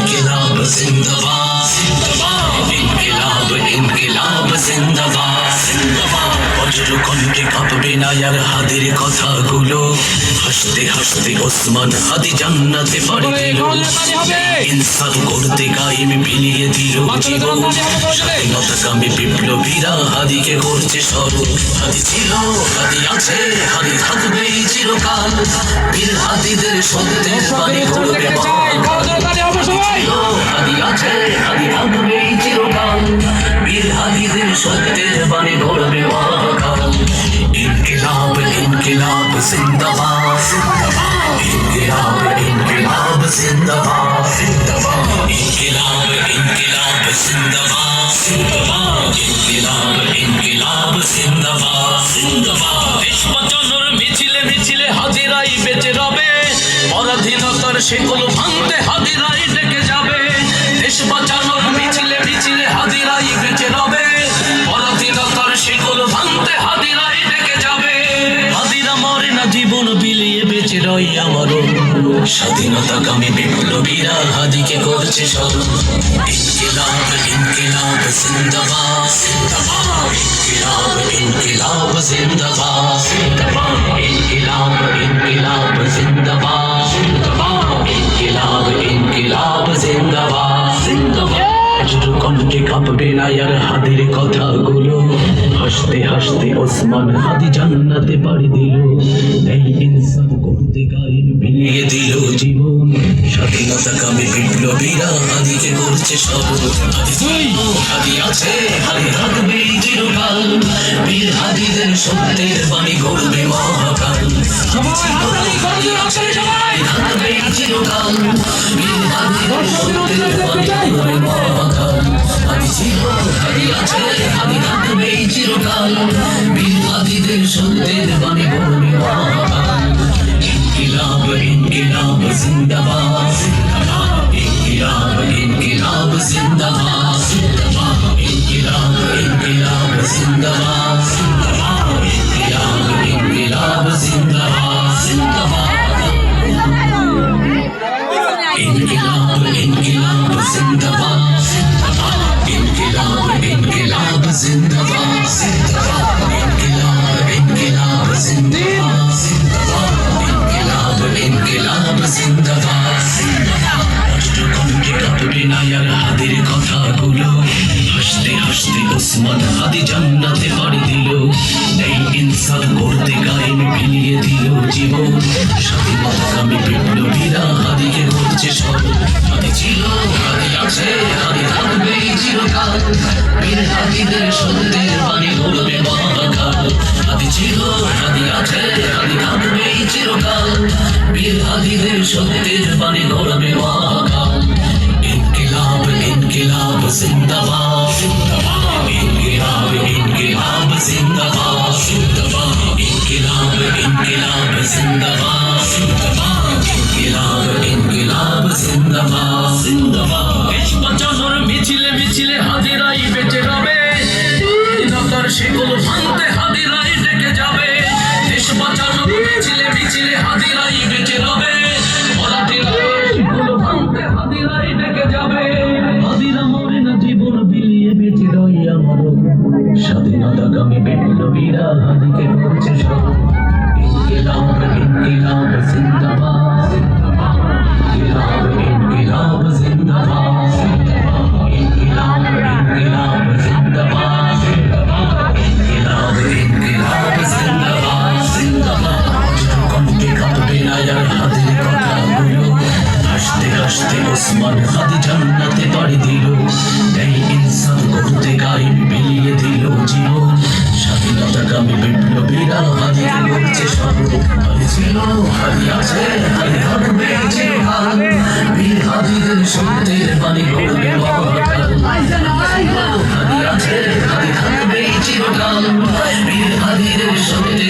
इनकलाब जिंदाबाद जिंदाबाद इनकलाब इनकलाब जिंदाबाद जिंदाबाद বজ্র কণ্ঠে কাঁপবে না আর হাদির কথাগুলো হাসতে হাসতে ওসমান হাদি জান্নাতে পাড়ি দিল ইনসাফ করতে কায়েম বিলিয়ে দিল জীবন স্বাধীনতাকামী বিপ্লবীরা হাদিকে করছে স্মরণ হাদি ছিল হাদি আছে হাদি থাকবে চিরকাল বীর হাদিদের সত্যের বাণী করবে হাদি আছে হাদি থাকবে চিরকাল বীর হাদিদের সত্যের বাণী করবে মহাকাল ইনকিলাব ইনকিলাব জিন্দাবাদ জিন্দাবাদ ইনকিলাব ইনকিলাব জিন্দাবাদ জিন্দাবাদ ইনকিলাব ইনকিলাব জিন্দাবাদ জিন্দাবাদ ইনকিলাব ইনকিলাব জিন্দাবাদ জিন্দাবাদ দেশ বাঁচানোর মিছিলে মিছিলে হাজিরাই বেঁচে রবে পরাধীনতার শেকল ভাঙতে হাজিরাই ডেকে যাবে দেশ বাঁচানোর মিছিলে মিছিলে হাজিরাই বেঁচে রবে পরাধীনতার শেকল ভাঙতে হাজিরাই ডেকে যাবে হাজিরা মরে না জীবন বিলিয়ে বেঁচে রই আমারও স্বাধীনতাকামী বিপ্লবীরা হাদিকে করছে স্মরণ ইনকিলাব ইনকিলাব জিন্দাবাদ জিন্দাবাদ ইনকিলাব ইনকিলাব জিন্দাবাদ জিন্দাবাদ ইনকিলাব ইনকিলাব জিন্দাবাদ জিন্দাবাদ ইনকিলাব ইনকিলাব জিন্দাবাদ জিন্দাবাদ কণ্ঠে কাঁপবে না আর হাদির কথাগুলো হাসতে হাসতে ওসমান হাদি জান্নাতে পাড়ি দিল এই ইনসাফ করতে গায়েন বিলিয়ে দিল জীবন স্বাধীনতাকামী বিপ্লবীরা হাদিকে করছে স্মরণ হাদি আছে হাদি থাকবে চিরকাল বীর হাদিদের সত্যের বাণী করবে মহাকাল হাদি আছে হাদি থাকবে চিরকাল বীর হাদিদের সত্যের বাণী করবে মহাকাল হাদি ছিল হাদি আছে হাদি থাকবে চিরকাল বীর হাদিদের সত্যের বাণী করবে মহাকাল ইনকিলাব ইনকিলাব জিন্দাবাদ জিন্দাবাদ ইনকিলাব ইনকিলাব জিন্দাবাদ জিন্দাবাদ ইনকিলাব ইনকিলাব জিন্দাবাদ জিন্দাবাদ ইনকিলাব ইনকিলাব জিন্দাবাদ জিন্দাবাদ ইনকিলাব ইনকিলাব জিন্দাবাদ জিন্দাবাদ ইনকিলাব ইনকিলাব জিন্দাবাদ জিন্দাবাদ ইনকিলাব ইনকিলাব জিন্দাবাদ জিন্দাবাদ ইনকিলাব ইনকিলাব জিন্দাবাদ জিন্দাবাদ রাষ্ট্রকণ্ঠে কাঁপবে না আর হাদির কথাগুলো হাসতে হাসতে ওসমান হাদি জান্নাতে পাড়ি দিল এই ইনসাফ করতে গায়েন বিলিয়ে দিল জীবন স্বাধীনতাকামী বিপ্লবীরা হাদিকে করছে স্মরণ হাদি ছিল হাদি আছে হাদি থাকবে চিরকাল বীর হাদিদের সত্যের বাণী করবে মহাকাল হাদি ছিল হাদি আছে হাদি থাকবে চিরকাল বীর হাদিদের সত্যের বাণী করবে মহাকাল ইনকিলাব ইনকিলাব জিন্দাবাদ জিন্দাবাদ ইনকিলাব ইনকিলাব জিন্দাবাদ জিন্দাবাদ ইনকিলাব ইনকিলাব জিন্দাবাদ জিন্দাবাদ ইনকিলাব ইনকিলাব জিন্দাবাদ জিন্দাবাদ দেশ বাঁচানোর মিছিলে মিছিলে হাজিরাই বেঁচে রবে স্বাধীনতার শেকল ভাঙতে হাজিরাই ডেকে যাবে দেশ বাঁচানোর মিছিলে মিছিলে হাজিরাই বেঁচে রবে পরাধীনতার শেকল ভাঙতে হাজিরাই ডেকে যাবে হাজিরা মরে না জীবন বিলিয়ে বেঁচে রই আমারও স্বাধীনতাকামী বিপ্লবীরা হাদিকে করছে স্মরণ ইনকিলাব ইনকিলাব জিন্দাবাদ জিন্দাবাদ ইনকিলাব ইনকিলাব জিন্দাবাদ জিন্দাবাদ ইনকিলাব ইনকিলাব জিন্দাবাদ জিন্দাবাদ ইনকিলাব ইনকিলাব জিন্দাবাদ জিন্দাবাদ কণ্ঠে কাঁপবে না আর হাদির কথাগুলো হাসতে হাসতে ওসমান হাদি জান্নাতে পাড়ি দিল এই ইনসাফ করতে গায়েন বিলিয়ে দিল জীবন স্বাধীনতাকামী বিপ্লবীরা হাদিকে করছে স্মরণ হাদি ছিল হাদি আছে হাদি থাকবে চিরকাল বীর হাদিদের সত্যের বাণী করবে মহাকাল হাদি আছে হাদি থাকবে চিরকাল বীর হাদিদের সত্যের